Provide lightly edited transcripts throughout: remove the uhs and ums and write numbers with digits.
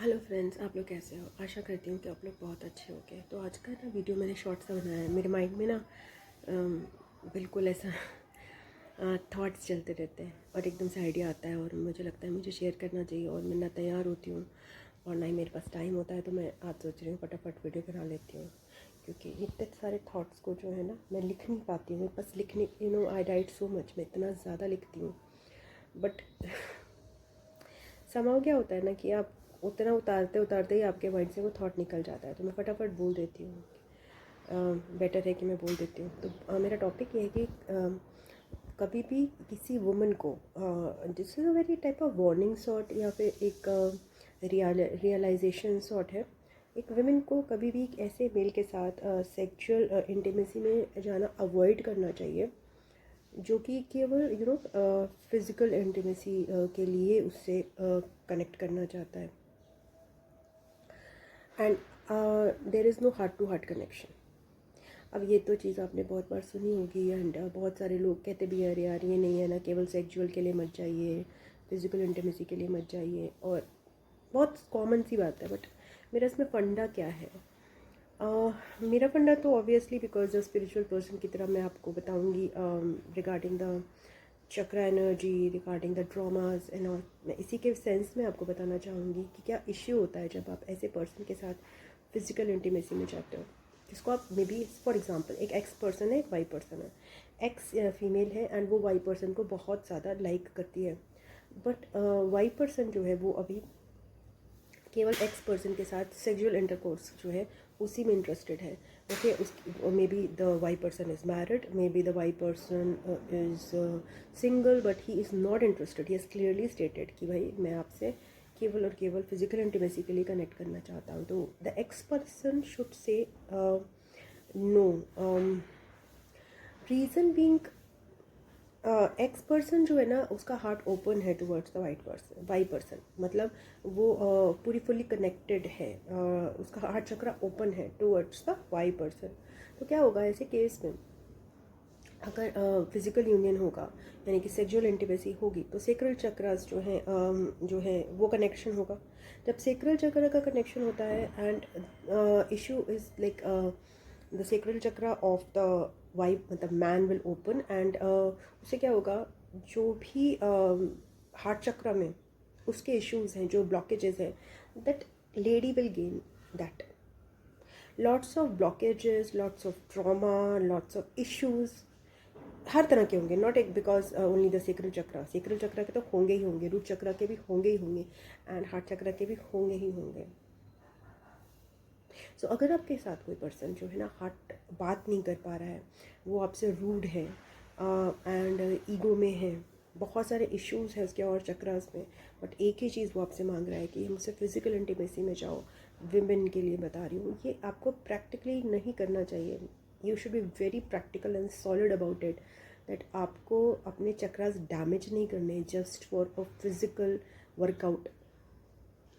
Hello friends, आप लोग कैसे हो? आशा करती हूँ कि आप लोग बहुत अच्छे होंगे। तो आज का ना वीडियो मैंने शॉर्ट सा बनाया है। मेरे माइंड में ना बिल्कुल ऐसा थॉट्स चलते रहते हैं और एकदम से आइडिया आता है और मुझे लगता है मुझे शेयर करना चाहिए और मैं ना तैयार होती हूँ और ना ही मेरे पास टाइम होता है। तो मैं आज सोच रही हूँ फटाफट वीडियो बना लेती हूँ, क्योंकि इतने सारे थॉट्स को जो है ना मैं लिख नहीं पाती हूँ। बस लिखने आई राइट सो मच, मैं इतना ज़्यादा लिखती हूँ बट समाव क्या होता है ना कि आप उतना उतारते उतारते ही आपके माइंड से वो थॉट निकल जाता है। तो मैं फटाफट बोल देती हूँ, बेटर है कि मैं बोल देती हूँ। तो मेरा टॉपिक ये है कि कभी भी किसी वुमन को, this is a very type of warning sort या फिर एक रियलाइजेशन सॉर्ट है। एक वुमेन को कभी भी ऐसे मेल के साथ सेक्सुअल इंटीमेसी में जाना अवॉइड करना चाहिए जो कि केवल फिज़िकल इंटीमेसी के लिए उससे कनेक्ट करना चाहता है। And there is no heart to heart connection. अब ये तो चीज़ आपने बहुत बार सुनी होगी एंड बहुत सारे लोग कहते भी हैं अरे यार ये नहीं है ना, केवल सेक्सुअल के लिए मत जाइए, फिज़िकल इंटीमेसी के लिए मत जाइए। और बहुत कॉमन सी बात है, बट मेरा इसमें फंडा क्या है? मेरा फंडा तो obviously because a spiritual person की तरह मैं आपको बताऊंगी regarding the chakra energy, regarding the traumas and all. मैं इसी के सेंस में आपको बताना चाहूँगी कि क्या इश्यू होता है जब आप ऐसे पर्सन के साथ फिजिकल इंटीमेसी में जाते हो, जिसको आप मे बी फॉर एग्जांपल एक एक्स पर्सन है, एक वाई पर्सन है। एक्स फीमेल है एंड वो वाई पर्सन को बहुत ज़्यादा लाइक करती है, बट वाई पर्सन जो है वो अभी केवल एक्स पर्सन के साथ सेक्सुअल इंटरकोर्स जो है उसी में इंटरेस्टेड है। ओके, उस may be the Y person is married, may be the Y person is single, but he is not interested. He is clearly stated कि भाई मैं आपसे केवल और केवल फिजिकल इंटीमेसी के लिए कनेक्ट करना चाहता हूँ। तो the X person should say no. Reason being, X person जो है ना उसका हार्ट ओपन है टुवर्ड्स द वाई पर्सन, मतलब वो पूरी फुली कनेक्टेड है, उसका हार्ट चक्रा ओपन है टुवर्ड्स द वाई पर्सन। तो क्या होगा ऐसे केस में? अगर फिजिकल यूनियन होगा यानी कि सेक्सुअल इंटीमेसी होगी तो सेक्रल चक्रास जो है वो कनेक्शन होगा। जब सेक्रल चक्र का कनेक्शन होता है and issue is like the sacral chakra of the vibe, मतलब मैन विल ओपन एंड उससे क्या होगा, जो भी हार्ट चक्र में उसके इश्यूज़ हैं, जो ब्लॉकेजेस हैं, that lady will gain that lots of blockages, lots of trauma, lots of issues हर तरह के होंगे। नॉट एक बिकॉज ओनली द सेक्रल चक्र के तो होंगे ही होंगे, रूट चक्र के भी होंगे ही होंगे एंड हार्ट चक्र के भी होंगे ही होंगे। सो अगर आपके साथ कोई पर्सन जो है ना हार्ट बात नहीं कर पा रहा है, वो आपसे रूड है एंड ईगो में है, बहुत सारे इश्यूज हैं उसके और चक्रास में, बट एक ही चीज़ वो आपसे मांग रहा है कि मुझसे फिजिकल इंटीमेसी में जाओ। विमेन के लिए बता रही हूँ, ये आपको प्रैक्टिकली नहीं करना चाहिए। You should be very practical and solid about it, that आपको अपने चक्रास डैमेज नहीं करने just for a physical workout,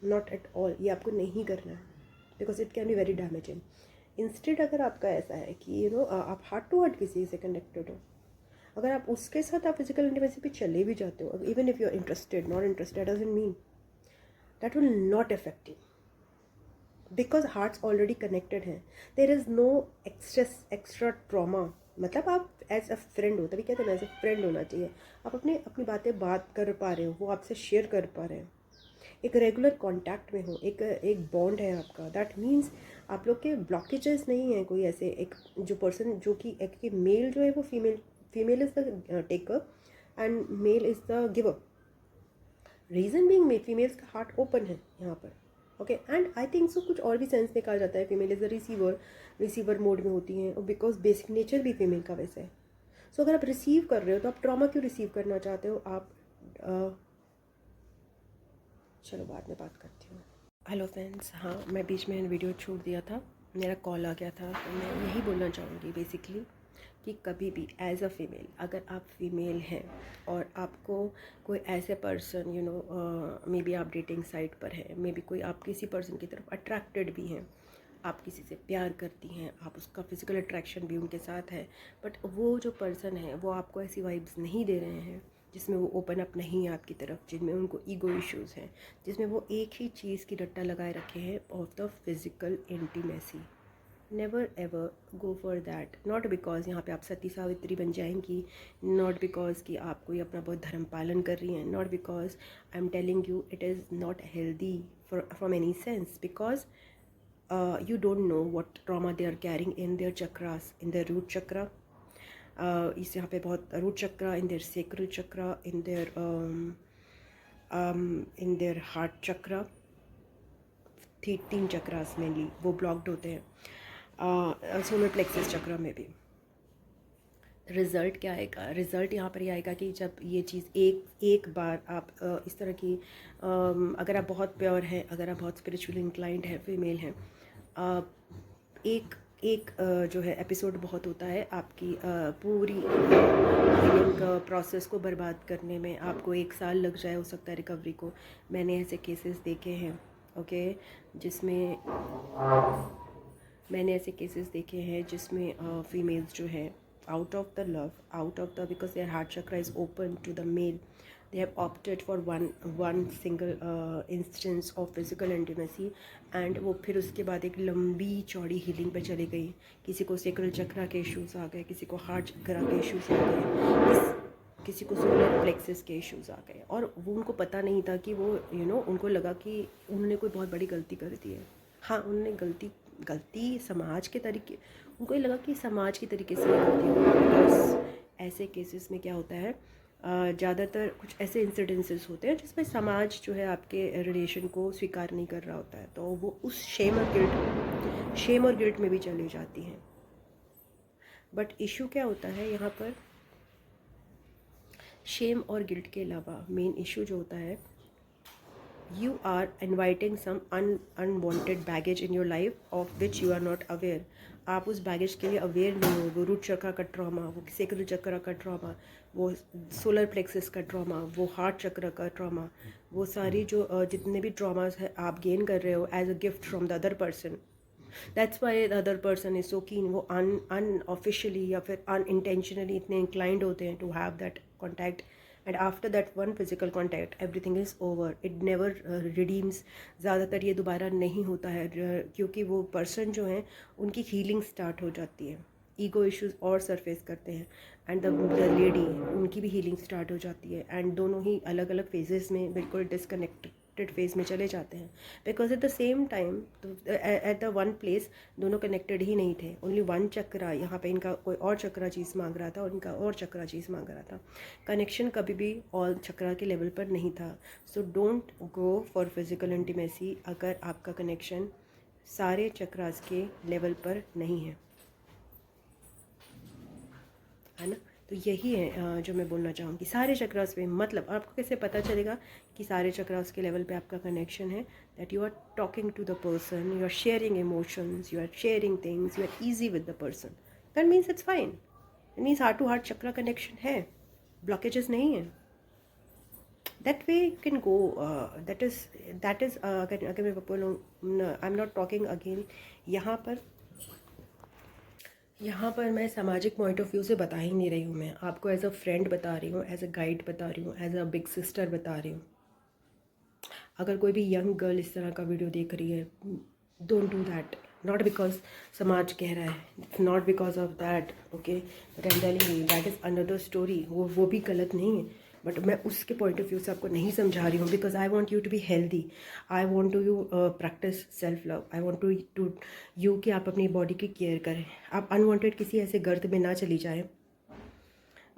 not at all. ये आपको नहीं करना है because it can be very damaging. Instead अगर आपका ऐसा है कि आप हार्ट टू हार्ट किसी से कनेक्टेड हो, अगर आप उसके साथ आप फिजिकल इंटीमेसी पे चले भी जाते हो, even if you are interested not interested doesn't mean that will not affect you, because hearts already connected हैं। There is no extra trauma. मतलब आप एज अ फ्रेंड हो, तभी कहते हैं एज अ फ्रेंड होना चाहिए। आप अपनी बातें बात कर पा रहे हो, वो आपसे शेयर कर पा रहे हैं, एक रेगुलर कांटेक्ट में हो, एक बॉन्ड है आपका। दैट मीन्स आप लोग के ब्लॉकेजेस नहीं है कोई ऐसे। एक जो पर्सन जो कि एक मेल जो है वो female is the taker and mail is the giver. Reason being females का हार्ट ओपन है यहाँ पर। Okay, and I think so कुछ और भी सेंस निकाला जाता है। Female is the receiver mode में होती हैं, और बिकॉज बेसिक नेचर भी फीमेल का वैसे है। सो अगर आप रिसीव कर रहे हो तो आप ट्रॉमा क्यों रिसीव करना चाहते हो? आप चलो बाद में बात करती हूँ। हेलो फ्रेंड्स, हाँ मैं बीच में वीडियो छोड़ दिया था, मेरा कॉल आ गया था। तो मैं यही बोलना चाहूँगी बेसिकली कि कभी भी एज अ फीमेल, अगर आप फीमेल हैं और आपको कोई ऐसे पर्सन मे बी आप डेटिंग साइट पर हैं, मे बी कोई आप किसी पर्सन की तरफ अट्रैक्टेड भी हैं, आप किसी से प्यार करती हैं, आप उसका फिजिकल अट्रैक्शन भी उनके साथ है, बट वो जो पर्सन है वो आपको ऐसी वाइब्स नहीं दे रहे हैं, जिसमें वो ओपन अप नहीं है आपकी तरफ, जिनमें उनको ईगो इश्यूज़ हैं, जिसमें वो एक ही चीज़ की रट्टा लगाए रखे हैं of the physical intimacy. Never ever go for that, not because यहाँ पे आप सती सावित्री बन जाएंगी, नॉट बिकॉज कि आप कोई अपना बहुत धर्म पालन कर रही हैं, not because I am telling you it is not healthy from any sense, because you don't know what trauma they are carrying in their chakras, in their root chakra, इस यहाँ पे बहुत root chakra, in their sacral chakra, in their heart chakra, तीन chakras mainly वो blocked होते हैं। Solar plexus चक्रा में भी रिज़ल्ट क्या आएगा, रिज़ल्ट यहाँ पर ये आएगा कि जब ये चीज़ एक बार आप इस तरह की अगर आप बहुत प्योर हैं, अगर आप बहुत स्पिरिचुअली इंक्लाइंड हैं, फीमेल हैं, एक जो है एपिसोड बहुत होता है आपकी पूरी हीलिंग प्रोसेस को बर्बाद करने में। आपको 1 साल लग जाए हो सकता है रिकवरी को। मैंने ऐसे केसेस देखे हैं, ओके, जिसमें मैंने ऐसे केसेस देखे हैं जिसमें फीमेल्स जो है out of the love, out of the, because their heart chakra is open to the male, they have opted for one single instance of physical intimacy, and वो फिर उसके बाद एक लंबी चौड़ी हीलिंग पे चली गई। किसी को सेक्रल चक्रा के इश्यूज़ आ गए, किसी को हार्ट चक्रा के इश्यूज़ आ गए, किसी को सोलर प्लेक्सस के इश्यूज़ आ गए, और वो उनको पता नहीं था कि वो उनको लगा कि उन्होंने कोई बहुत बड़ी गलती कर दी है। हाँ, उन्होंने गलती समाज के तरीके, उनको ये लगा कि समाज के तरीके से गलती होगी। बिकॉज ऐसे केसेस में क्या होता है, ज़्यादातर कुछ ऐसे इंसिडेंसेस होते हैं जिसमें समाज जो है आपके रिलेशन को स्वीकार नहीं कर रहा होता है, तो वो उस शेम और गिल्ट में भी चली जाती हैं। बट इशू क्या होता है यहाँ पर, शेम और गिल्ट के अलावा मेन इशू जो होता है, you are inviting some unwanted baggage in your life of which you are not aware। आप उस बैगेज के लिए अवेयर नहीं हो। वो रूट चक्र का ट्रॉमा, वो सेक्रल चक्र का ट्रॉमा, वो सोलर प्लेक्सस का ट्रॉमा, वो हार्ट चक्र का ट्रॉमा, वो सारी जो जितने भी ट्रॉमास है आप गेन कर रहे हो as a gift from the other person. That's why the other person is so keen. वो अनऑफिशियली या फिर अनइंटेंशनली इतने इंक्लाइंड होते हैं to have that contact, and after that one physical contact everything is over, it never redeems. ज़्यादातर ये दोबारा नहीं होता है क्योंकि वो पर्सन जो हैं उनकी हीलिंग स्टार्ट हो जाती है, ईगो इश्यूज और सरफेस करते हैं, एंड द लेडी उनकी भी हीलिंग स्टार्ट हो जाती है, एंड दोनों ही अलग अलग फेजेस में बिल्कुल डिसकनेक्टेड फेज में चले जाते हैं। Because at the same time at the one place दोनों कनेक्टेड ही नहीं थे। ओनली वन चक्रा, यहाँ पे इनका कोई और चक्रा चीज़ मांग रहा था और इनका और चक्रा चीज़ मांग रहा था। कनेक्शन कभी भी ऑल चक्रा के लेवल पर नहीं था। So don't go for physical intimacy अगर आपका कनेक्शन सारे चक्रास के लेवल पर नहीं है ना। तो यही है जो मैं बोलना चाहूँगी। सारे चक्रास पे मतलब आपको कैसे पता चलेगा कि सारे चक्रास के लेवल पे आपका कनेक्शन है, that you are talking to the person, you are sharing emotions, you are sharing things, you are easy with the person, that means it's fine. That means heart to heart chakra connection है, blockages नहीं है। That way you can go, that is अगर मैं बोलूँ, I am not talking again यहाँ पर मैं सामाजिक पॉइंट ऑफ व्यू से बता ही नहीं रही हूँ। मैं आपको एज अ फ्रेंड बता रही हूँ, एज अ गाइड बता रही हूँ, एज अ बिग सिस्टर बता रही हूँ। अगर कोई भी यंग गर्ल इस तरह का वीडियो देख रही है, don't do that, not because समाज कह रहा है, not because of that, okay, but I am telling you that is another story. वो भी गलत नहीं है, बट मैं उसके पॉइंट ऑफ व्यू से आपको नहीं समझा रही हूँ, because I want you to be healthy, I want to you practice self love, I want to you कि आप अपनी बॉडी की केयर करें, आप अनवांटेड किसी ऐसे गर्त में ना चली जाए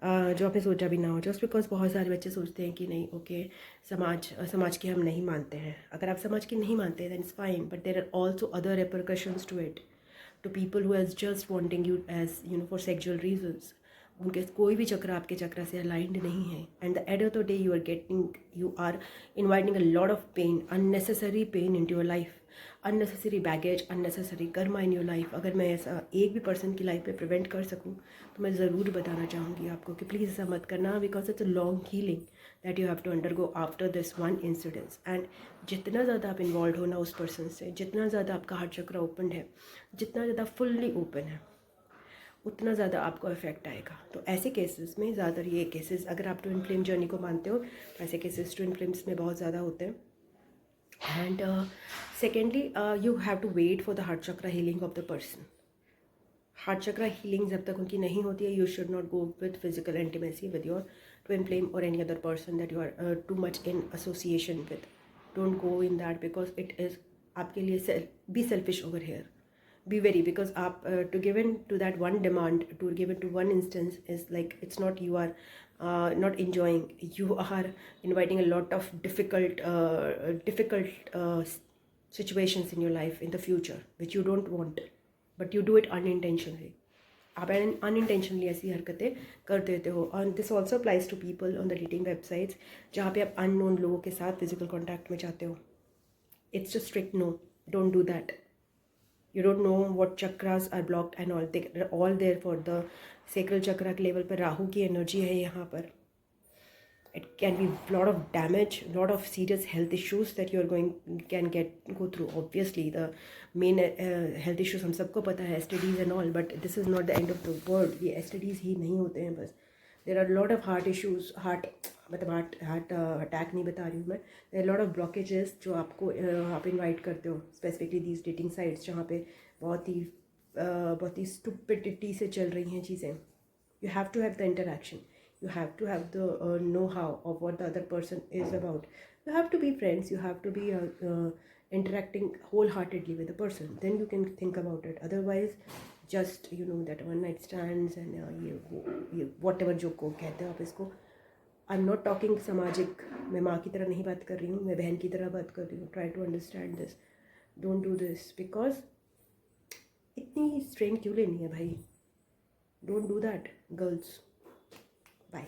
जो आपने सोचा भी ना हो। जस्ट बिकॉज बहुत सारे बच्चे सोचते हैं कि नहीं, ओके, समाज की हम नहीं मानते हैं। अगर आप समाज की नहीं मानते then it's fine, but there are also other repercussions to it, to people who has just wanting you as for sexual reasons. उनके कोई भी चक्र आपके चक्र से अलाइंड नहीं है, and the end of the day you are inviting a lot of pain, unnecessary pain into your life, unnecessary baggage, unnecessary karma in your life. अगर मैं ऐसा एक भी पर्सन की लाइफ में प्रिवेंट कर सकूं तो मैं ज़रूर बताना चाहूँगी आपको कि प्लीज़ ऐसा मत करना, because it's a long healing that you have to undergo after this one incidence. And जितना ज़्यादा आप इन्वॉल्व हो ना उस पर्सन से, जितना ज़्यादा आपका हार्ट चक्र ओपन है, जितना ज़्यादा फुल्ली ओपन है, उतना ज़्यादा आपको इफेक्ट आएगा। तो ऐसे केसेस में ज़्यादातर ये केसेस, अगर आप ट्विन फ्लेम जर्नी को मानते हो तो ऐसे केसेस ट्विन फ्लेम्स में बहुत ज़्यादा होते हैं। And secondly you have to wait for the heart chakra healing of the person. Heart chakra healing जब तक उनकी नहीं होती है, you should not go with physical intimacy with your twin flame or any other person that you are too much in association with. Don't go in that because it is आपके लिए be selfish over here. Be very, because आप to give in to that one demand, to give in to one instance is like, it's not, you are not enjoying, you are inviting a lot of difficult situations in your life in the future which you don't want, but you do it unintentionally. आप unintentionally ऐसी हरकतें कर देते हो। और this also applies to people on the dating websites जहाँ पे आप अननोन लोगों के साथ फिजिकल कॉन्टैक्ट में जाते हो। It's a strict no, don't do that. You don't know what chakras are blocked and all there for the sacral chakra के लेवल पर राहु की एनर्जी है यहाँ पर। it can be a lot of damage, a lot of serious health issues that you are go through. Obviously the main health issues हम सबको पता है, STDs and all, but this is not the end of the world. ये STDs ही नहीं होते हैं बस। there are a lot of heart issues, मतलब हार्ट अटैक नहीं बता रही हूँ मैं, there are a lot of blockages जो आपको आप इन्वाइट करते हो, स्पेसिफिकली दीज डेटिंग साइट्स जहाँ पे बहुत ही स्टुपिडिटी से चल रही हैं चीज़ें। you have to have the interaction, you have to have the know-how of what the other person is about. You have to be friends, you have to be interacting wholeheartedly with the person, then you can think about it. Otherwise just that one night stands and ये whatever जो को कहते हैं आप इसको, I'm not talking सामाजिक, मैं माँ की तरह नहीं बात कर रही हूँ, मैं बहन की तरह बात कर रही हूँ। try to understand this, don't do this, because इतनी स्ट्रेन क्यों लेनी है भाई? don't do that girls. Bye.